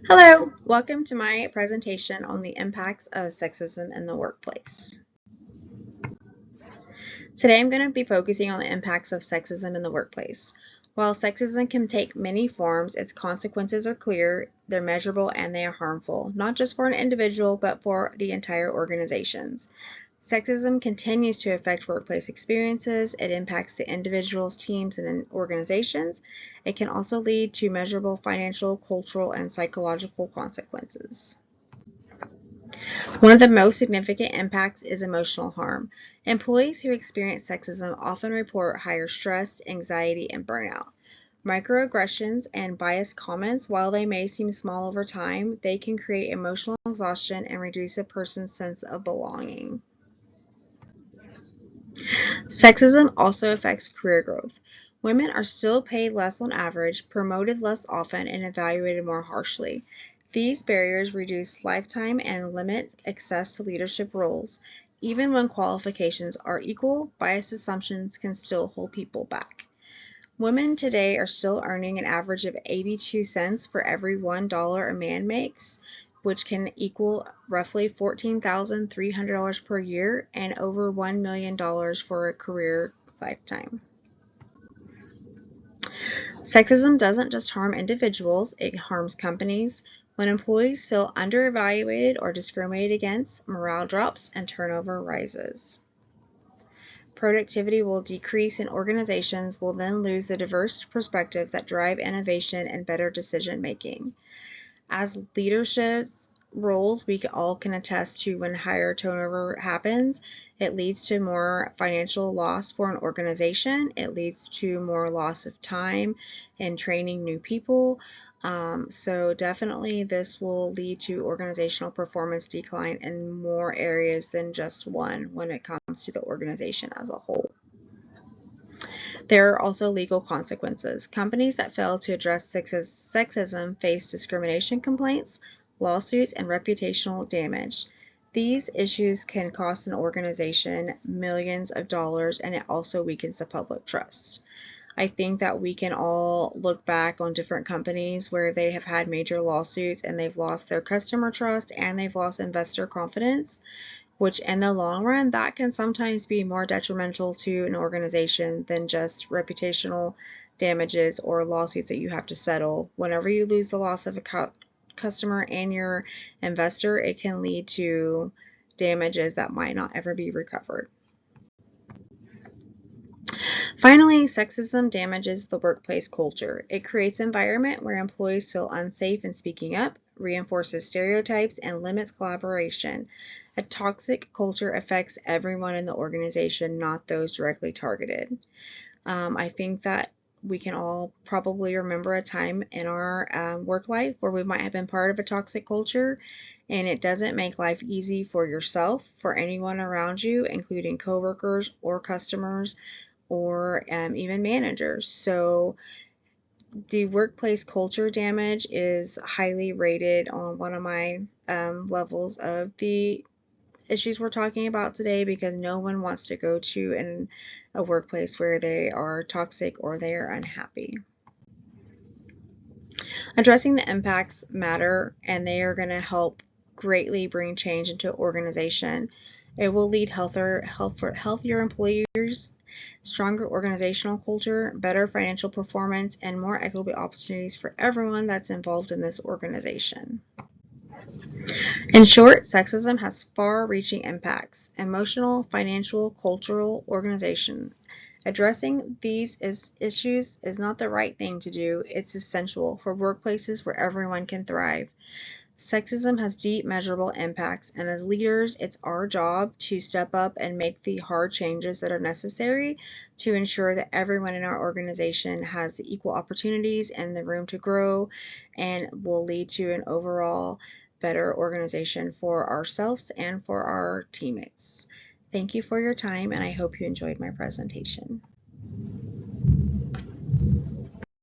Hello, welcome to my presentation on the impacts of sexism in the workplace. Today I'm going to be focusing on the impacts of sexism in the workplace. While sexism can take many forms, its consequences are clear, they're measurable, and they are harmful, not just for an individual, but for the entire organizations. Sexism continues to affect workplace experiences. It impacts the individuals, teams, and organizations. It can also lead to measurable financial, cultural, and psychological consequences. One of the most significant impacts is emotional harm. Employees who experience sexism often report higher stress, anxiety, and burnout. Microaggressions and biased comments, while they may seem small over time, they can create emotional exhaustion and reduce a person's sense of belonging. Sexism also affects career growth. Women are still paid less on average, promoted less often, and evaluated more harshly. These barriers reduce lifetime and limit access to leadership roles. Even when qualifications are equal, biased assumptions can still hold people back. Women today are still earning an average of 82 cents for every $1 a man makes, which can equal roughly $14,300 per year and over $1 million for a career lifetime. Sexism doesn't just harm individuals, it harms companies. When employees feel underevaluated or discriminated against, morale drops and turnover rises. Productivity will decrease and organizations will then lose the diverse perspectives that drive innovation and better decision making. As leadership roles, we all can attest to when higher turnover happens, it leads to more financial loss for an organization. It leads to more loss of time in training new people. So definitely this will lead to organizational performance decline in more areas than just one when it comes to the organization as a whole. There are also legal consequences. Companies that fail to address sexism face discrimination complaints, lawsuits, and reputational damage. These issues can cost an organization millions of dollars, and it also weakens the public trust. I think that we can all look back on different companies where they have had major lawsuits and they've lost their customer trust and they've lost investor confidence, which in the long run, that can sometimes be more detrimental to an organization than just reputational damages or lawsuits that you have to settle. Whenever you lose the loss of a customer and your investor, it can lead to damages that might not ever be recovered. Finally, sexism damages the workplace culture. It creates an environment where employees feel unsafe in speaking up, reinforces stereotypes, and limits collaboration. A toxic culture affects everyone in the organization, not those directly targeted. I think that we can all probably remember a time in our work life where we might have been part of a toxic culture, and it doesn't make life easy for yourself, for anyone around you, including coworkers or customers, or even managers. So the workplace culture damage is highly rated on one of my levels of the issues we're talking about today, because no one wants to go to a workplace where they are toxic or they are unhappy. Addressing the impacts matter, and they are going to help greatly bring change into an organization. It will lead healthier employees, stronger organizational culture, better financial performance, and more equitable opportunities for everyone that's involved in this organization. In short, sexism has far-reaching impacts: emotional, financial, cultural, organization. Addressing these issues is not the right thing to do. It's essential for workplaces where everyone can thrive. Sexism has deep, measurable impacts, and as leaders, it's our job to step up and make the hard changes that are necessary to ensure that everyone in our organization has the equal opportunities and the room to grow, and will lead to an overall better organization for ourselves and for our teammates. Thank you for your time, and I hope you enjoyed my presentation.